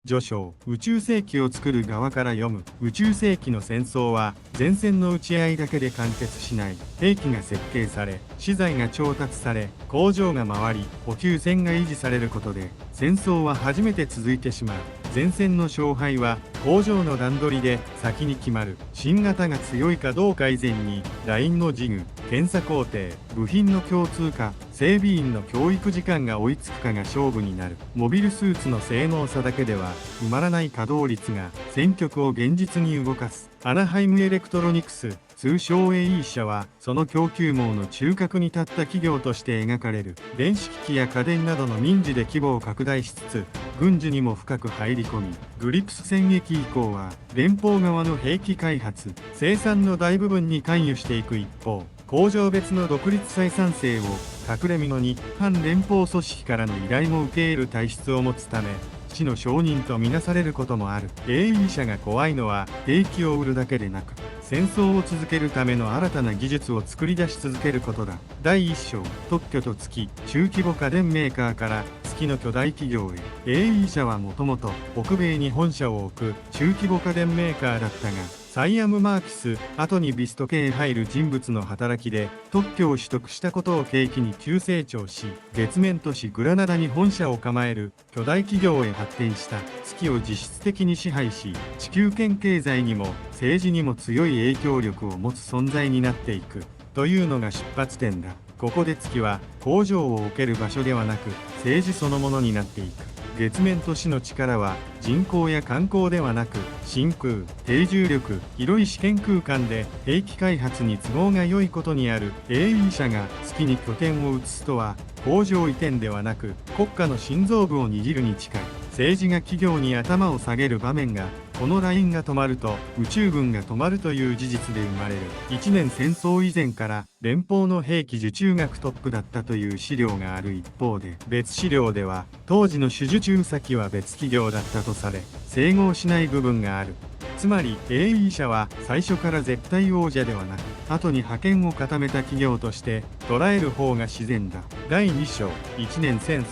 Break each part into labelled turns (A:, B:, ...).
A: 序章。宇宙世紀を作る側から読む。宇宙世紀の戦争は前線の撃ち合いだけで完結しない。兵器が設計され、資材が調達され、工場が回り、補給線が維持されることで戦争は初めて続いてしまう。前線の勝敗は工場の段取りで先に決まる。新型が強いかどうか以前にラインのジグ、検査工程、部品の共通化、整備員の教育時間が追いつくかが勝負になる。モビルスーツの性能差だけでは埋まらない稼働率が戦局を現実に動かす。アナハイムエレクトロニクス、通称 AE 社はその供給網の中核に立った企業として描かれる。電子機器や家電などの民事で規模を拡大しつつ軍事にも深く入り込み、グリプス戦役以降は連邦側の兵器開発、生産の大部分に関与していく一方、工場別の独立採算性を隠れ蓑に反連邦組織からの依頼も受け入れる体質を持つため、死の商人とみなされることもある。AE 社が怖いのは兵器を売るだけでなく、戦争を続けるための新たな技術を作り出し続けることだ。第1章。特許と月。中規模家電メーカーから月の巨大企業へ。AE 社はもともと北米に本社を置く中規模家電メーカーだったが、サイアム・マーキス後にビスト系へ入る人物の働きで特許を取得したことを契機に急成長し、月面都市グラナダに本社を構える巨大企業へ発展した。月を実質的に支配し、地球圏経済にも政治にも強い影響力を持つ存在になっていくというのが出発点だ。ここで月は工場を置ける場所ではなく政治そのものになっていく。月面都市の力は人口や観光ではなく真空、低重力、広い試験空間で兵器開発に都合が良いことにある。 AE 社が月に拠点を移すとは工場移転ではなく国家の心臓部を握るに近い。政治が企業に頭を下げる場面が、このラインが止まると宇宙軍が止まるという事実で生まれる。1年戦争以前から連邦の兵器受注額トップだったという資料がある一方で、別資料では当時の主受注先は別企業だったとされ、整合しない部分がある。つまり AE 社は最初から絶対王者ではなく、後に覇権を固めた企業として捉える方が自然だ。第2章。1年戦争。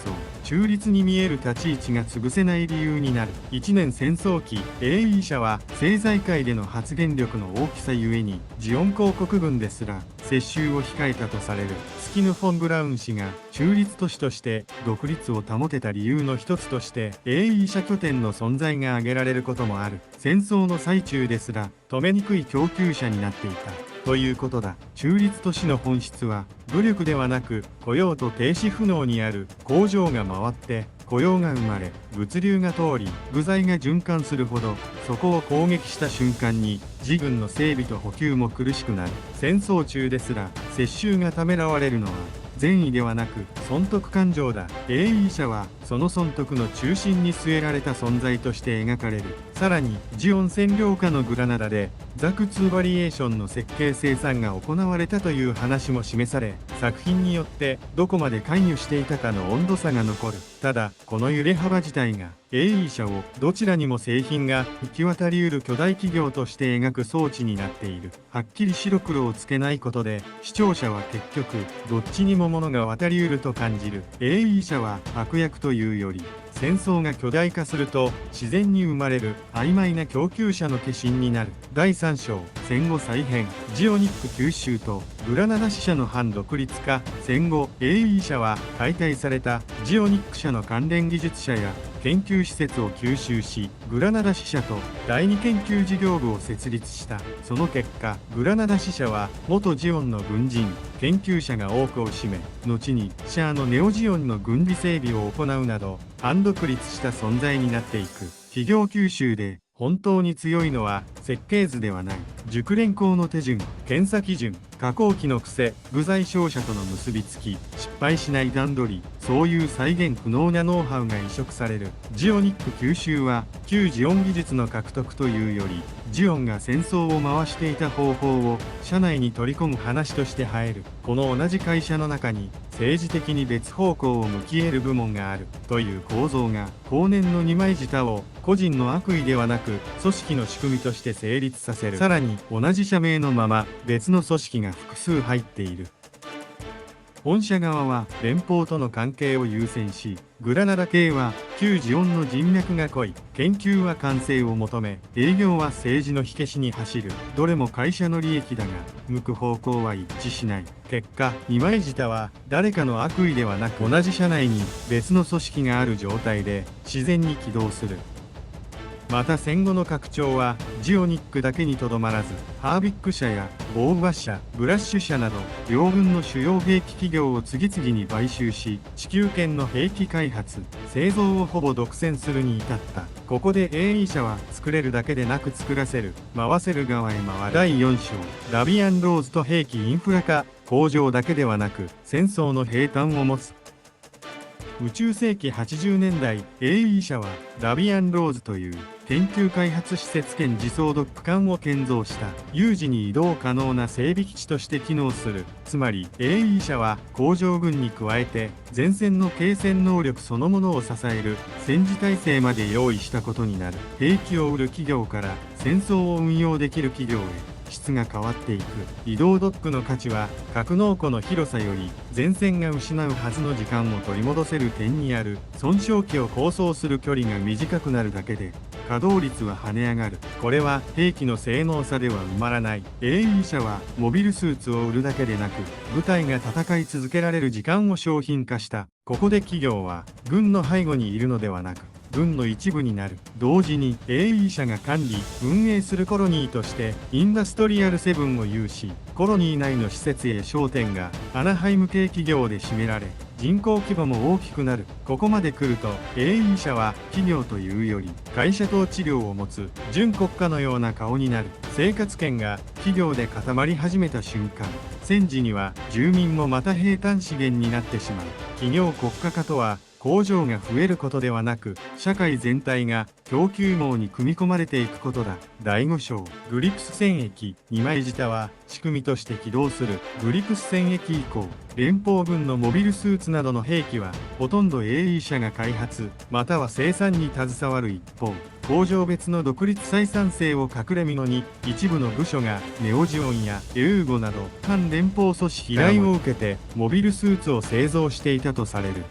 A: 中立に見える立ち位置が潰せない理由になる。1年戦争期、AE 社は政財界での発言力の大きさゆえにジオン公国軍ですら接収を控えたとされる。スキヌ・フォン・ブラウン氏が中立都市として独立を保てた理由の一つとして AE 社拠点の存在が挙げられることもある。戦争の最中ですら止めにくい供給者になっていたということだ。中立都市の本質は武力ではなく雇用と停止不能にある。工場が回って雇用が生まれ、物流が通り部材が循環するほど、そこを攻撃した瞬間に自軍の整備と補給も苦しくなる。戦争中ですら接収がためらわれるのは善意ではなく損得感情だ。 AE 社はその損得の中心に据えられた存在として描かれる。さらにジオン占領下のグラナダでザク2バリエーションの設計生産が行われたという話も示され、作品によってどこまで関与していたかの温度差が残る。ただこの揺れ幅自体が AE 社をどちらにも製品が行き渡りうる巨大企業として描く装置になっている。はっきり白黒をつけないことで視聴者は結局どっちにも物が渡りうると感じる。 AE 社は悪役というより、戦争が巨大化すると自然に生まれる曖昧な供給者の化身になる。第3章。戦後再編。ジオニック吸収とグラナダ支社の反独立化。戦後 AE 社は解体されたジオニック社の関連技術者や研究施設を吸収し、グラナダ支社と第二研究事業部を設立した。その結果グラナダ支社は元ジオンの軍人研究者が多くを占め、後にシャアのネオジオンの軍備整備を行うなど反独立した存在になっていく。企業吸収で本当に強いのは設計図ではない。熟練工の手順、検査基準、加工機の癖、部材商社との結びつき、失敗しない段取り、そういう再現不能なノウハウが移植される。ジオニック吸収は旧ジオン技術の獲得というより、ジオンが戦争を回していた方法を社内に取り込む話として入る。この同じ会社の中に政治的に別方向を向き得る部門があるという構造が、後年の二枚舌を個人の悪意ではなく組織の仕組みとして成立させる。さらに同じ社名のまま別の組織が複数入っている。本社側は連邦との関係を優先し、グラナダ系は旧ジオンの人脈が濃い、研究は完成を求め、営業は政治の火消しに走る。どれも会社の利益だが、向く方向は一致しない。結果、二枚舌は誰かの悪意ではなく、同じ社内に別の組織がある状態で自然に起動する。また戦後の拡張はジオニックだけにとどまらず、ハービック社やボーバ社、ブラッシュ社など両軍の主要兵器企業を次々に買収し、地球圏の兵器開発製造をほぼ独占するに至った。ここで AE 社は作れるだけでなく作らせる、回せる側へ回る。第4章、ラビアンローズと兵器インフラ化。工場だけではなく戦争の兵端を持つ。宇宙世紀80年代、AE 社はラビアンローズという研究開発施設兼自走ドック艦を建造した。有事に移動可能な整備基地として機能する。つまり AE 社は工場群に加えて前線の継戦能力そのものを支える戦時体制まで用意したことになる。兵器を売る企業から戦争を運用できる企業へ質が変わっていく。移動ドックの価値は格納庫の広さより前線が失うはずの時間を取り戻せる点にある。損傷機を構想する距離が短くなるだけで稼働率は跳ね上がる。これは兵器の性能差では埋まらない。 AE 社はモビルスーツを売るだけでなく、部隊が戦い続けられる時間を商品化した。ここで企業は軍の背後にいるのではなく軍の一部になる。同時に AE 社が管理運営するコロニーとしてインダストリアルセブンを有し、コロニー内の施設へ焦点がアナハイム系企業で占められ、人口規模も大きくなる。ここまで来ると AE 社は企業というより会社統治領を持つ準国家のような顔になる。生活圏が企業で固まり始めた瞬間、戦時には住民もまた兵端資源になってしまう。企業国家化とは工場が増えることではなく、社会全体が供給網に組み込まれていくことだ。第5章、グリプス戦役。二枚舌は仕組みとして起動する。グリプス戦役以降、連邦軍のモビルスーツなどの兵器はほとんど AE 社が開発または生産に携わる一方、工場別の独立採算性を隠れ蓑に一部の部署がネオジオンやエウーゴなど反連邦組織依頼を受けてモビルスーツを製造していたとされる。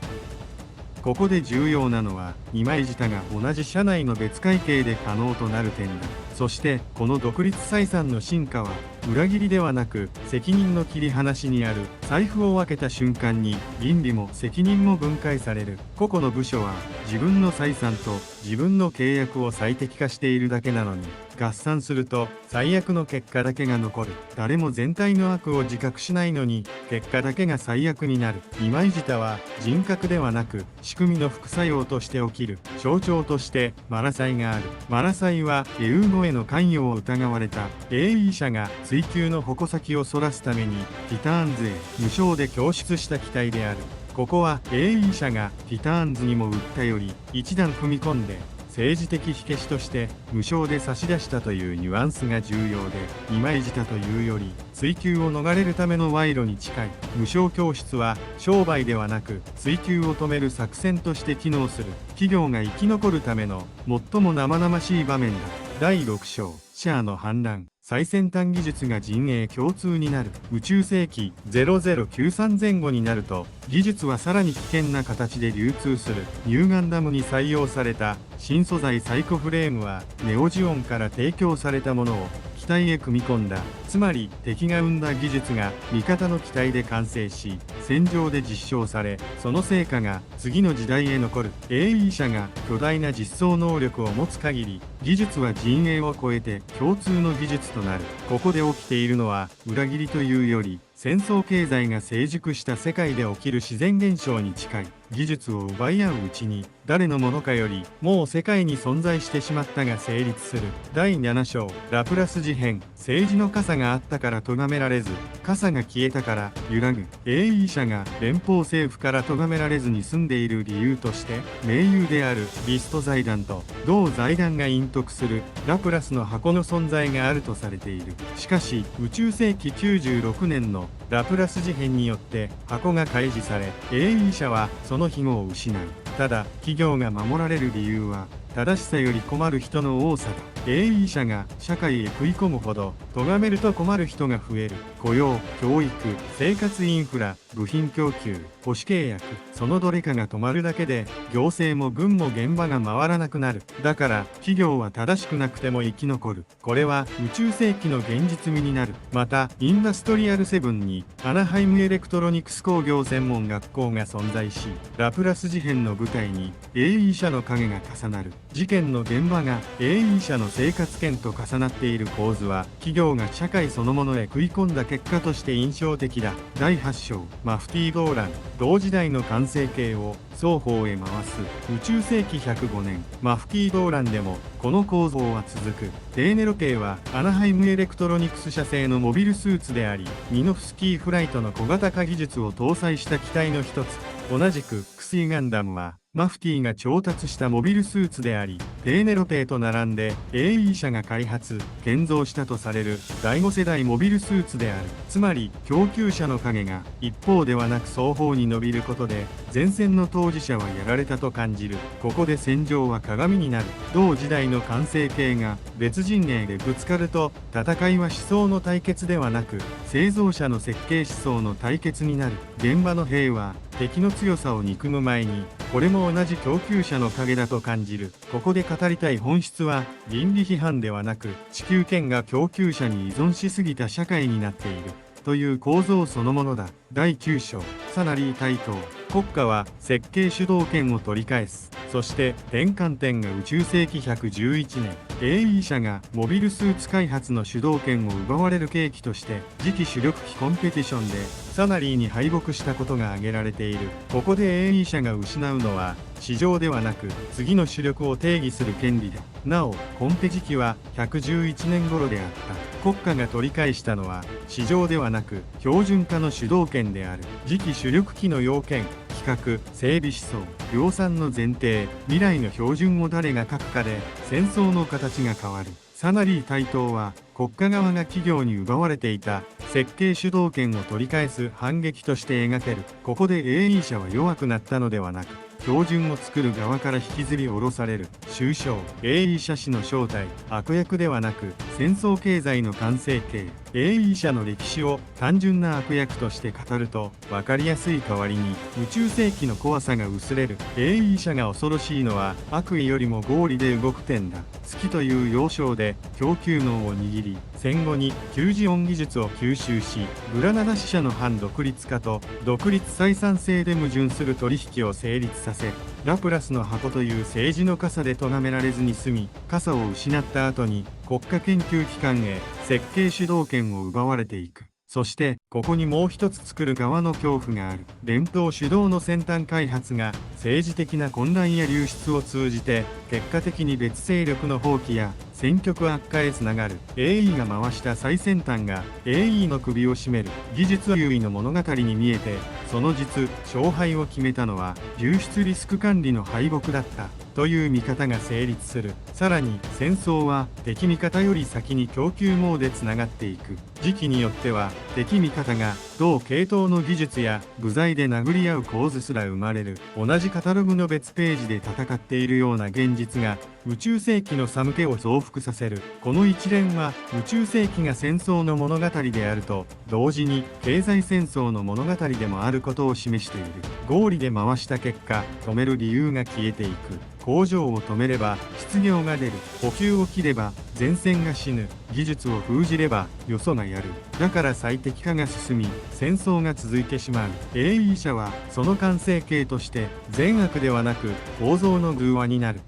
A: ここで重要なのは二枚舌が同じ社内の別会計で可能となる点だ。そしてこの独立採算の進化は裏切りではなく責任の切り離しにある。財布を分けた瞬間に倫理も責任も分解される。個々の部署は自分の採算と自分の契約を最適化しているだけなのに、合算すると最悪の結果だけが残る。誰も全体の悪を自覚しないのに結果だけが最悪になる。二枚舌は人格ではなく仕組みの副作用として起きる。象徴としてマラサイがある。マラサイはエウーゴへの関与を疑われた AE 社が追及の矛先をそらすためにティターンズへ無償で供出した機体である。ここは AE 社がティターンズにも売ったより一段踏み込んで政治的火消しとして無償で差し出したというニュアンスが重要で、二枚舌というより追及を逃れるための賄賂に近い。無償供出は商売ではなく追及を止める作戦として機能する。企業が生き残るための最も生々しい場面だ。第6章、シャアの反乱。最先端技術が人営共通になる。宇宙世紀0093前後になると技術はさらに危険な形で流通する。ニューガンダムに採用された新素材サイコフレームはネオジオンから提供されたものを機体へ組み込んだ。つまり敵が生んだ技術が味方の機体で完成し戦場で実証され、その成果が次の時代へ残る。 AE 社が巨大な実装能力を持つ限り技術は陣営を超えて共通の技術となる。ここで起きているのは裏切りというより戦争経済が成熟した世界で起きる自然現象に近い。技術を奪い合ううちに誰のものかよりもう世界に存在してしまったが成立する。第7章、ラプラス事変。政治の傘があったから咎められず傘が消えたから揺らぐ。 AE 社が連邦政府から咎められずに済んでいる理由として盟友であるリスト財団と同財団が隠匿するラプラスの箱の存在があるとされている。しかし宇宙世紀96年のラプラス事変によって箱が開示され AE 社はその庇護を失う。ただ企業が守られる理由は正しさより困る人の多さだ。AE 社が社会へ食い込むほど、咎めると困る人が増える。雇用、教育、生活インフラ、部品供給、保守契約、そのどれかが止まるだけで、行政も軍も現場が回らなくなる。だから、企業は正しくなくても生き残る。これは宇宙世紀の現実味になる。また、インダストリアルセブンに、アナハイムエレクトロニクス工業専門学校が存在し、ラプラス事変の舞台に、AE 社の影が重なる。事件の現場が AE 社の生活圏と重なっている構図は、企業が社会そのものへ食い込んだ結果として印象的だ。第8章、マフティー・ドーラン、同時代の完成形を双方へ回す。宇宙世紀105年、マフティー・ドーランでも、この構造は続く。テーネロ系はアナハイムエレクトロニクス社製のモビルスーツであり、ミノフスキーフライトの小型化技術を搭載した機体の一つ。同じく、クシーガンダムは、マフティーが調達したモビルスーツであり、テーネロ艇と並んで AE 社が開発、建造したとされる第5世代モビルスーツである。つまり、供給者の影が一方ではなく双方に伸びることで、前線の当事者はやられたと感じる。ここで戦場は鏡になる。同時代の完成形が別陣営でぶつかると、戦いは思想の対決ではなく、製造者の設計思想の対決になる。現場の兵は、敵の強さを憎む前に、これも同じ供給者の影だと感じる。ここで語りたい本質は、倫理批判ではなく、地球圏が供給者に依存しすぎた社会になっている。という構造そのものだ。第9章、サナリー対等。国家は設計主導権を取り返す。そして転換点が宇宙世紀111年、AE 社がモビルスーツ開発の主導権を奪われる契機として、次期主力機コンペティションでサナリーに敗北したことが挙げられている。ここで AE 社が失うのは、市場ではなく次の主力を定義する権利だ。なお、コンペ時期は111年頃であった。国家が取り返したのは、市場ではなく標準化の主導権である。次期主力機の要件、企画、整備思想、量産の前提、未来の標準を誰が書くかで戦争の形が変わる。サナリー対等は国家側が企業に奪われていた設計主導権を取り返す反撃として描ける。ここで AE 社は弱くなったのではなく、標準を作る側から引きずり下ろされる。終章、AE 社史の正体、悪役ではなく戦争経済の完成形。AE 社の歴史を単純な悪役として語ると分かりやすい代わりに、宇宙世紀の怖さが薄れる。AE 社が恐ろしいのは悪意よりも合理で動く点だ。月という要衝で供給網を握り、戦後に給仕音技術を吸収し、グラナダ支社の反独立化と独立採算制で矛盾する取引を成立させ、ラプラスの箱という政治の傘で咎められずに済み、傘を失った後に国家研究機関へ設計主導権を奪われていく。そして、ここにもう一つ作る側の恐怖がある。伝統主導の先端開発が政治的な混乱や流出を通じて、結果的に別勢力の放棄や戦局悪化へつながる。AE が回した最先端が AE の首を絞める。技術優位の物語に見えて、その実、勝敗を決めたのは流出リスク管理の敗北だった。という見方が成立する。さらに戦争は敵味方より先に供給網でつながっていく。時期によっては敵味方が同系統の技術や部材で殴り合う構図すら生まれる。同じカタログの別ページで戦っているような現実が宇宙世紀の寒気を増幅させる。この一連は宇宙世紀が戦争の物語であると同時に経済戦争の物語でもあることを示している。合理で回した結果、止める理由が消えていく。工場を止めれば失業が出る。補給を切れば前線が死ぬ。技術を封じればよそがやる。だから最適化が進み戦争が続いてしまう。AE 社はその完成形として善悪ではなく構造の偶話になる。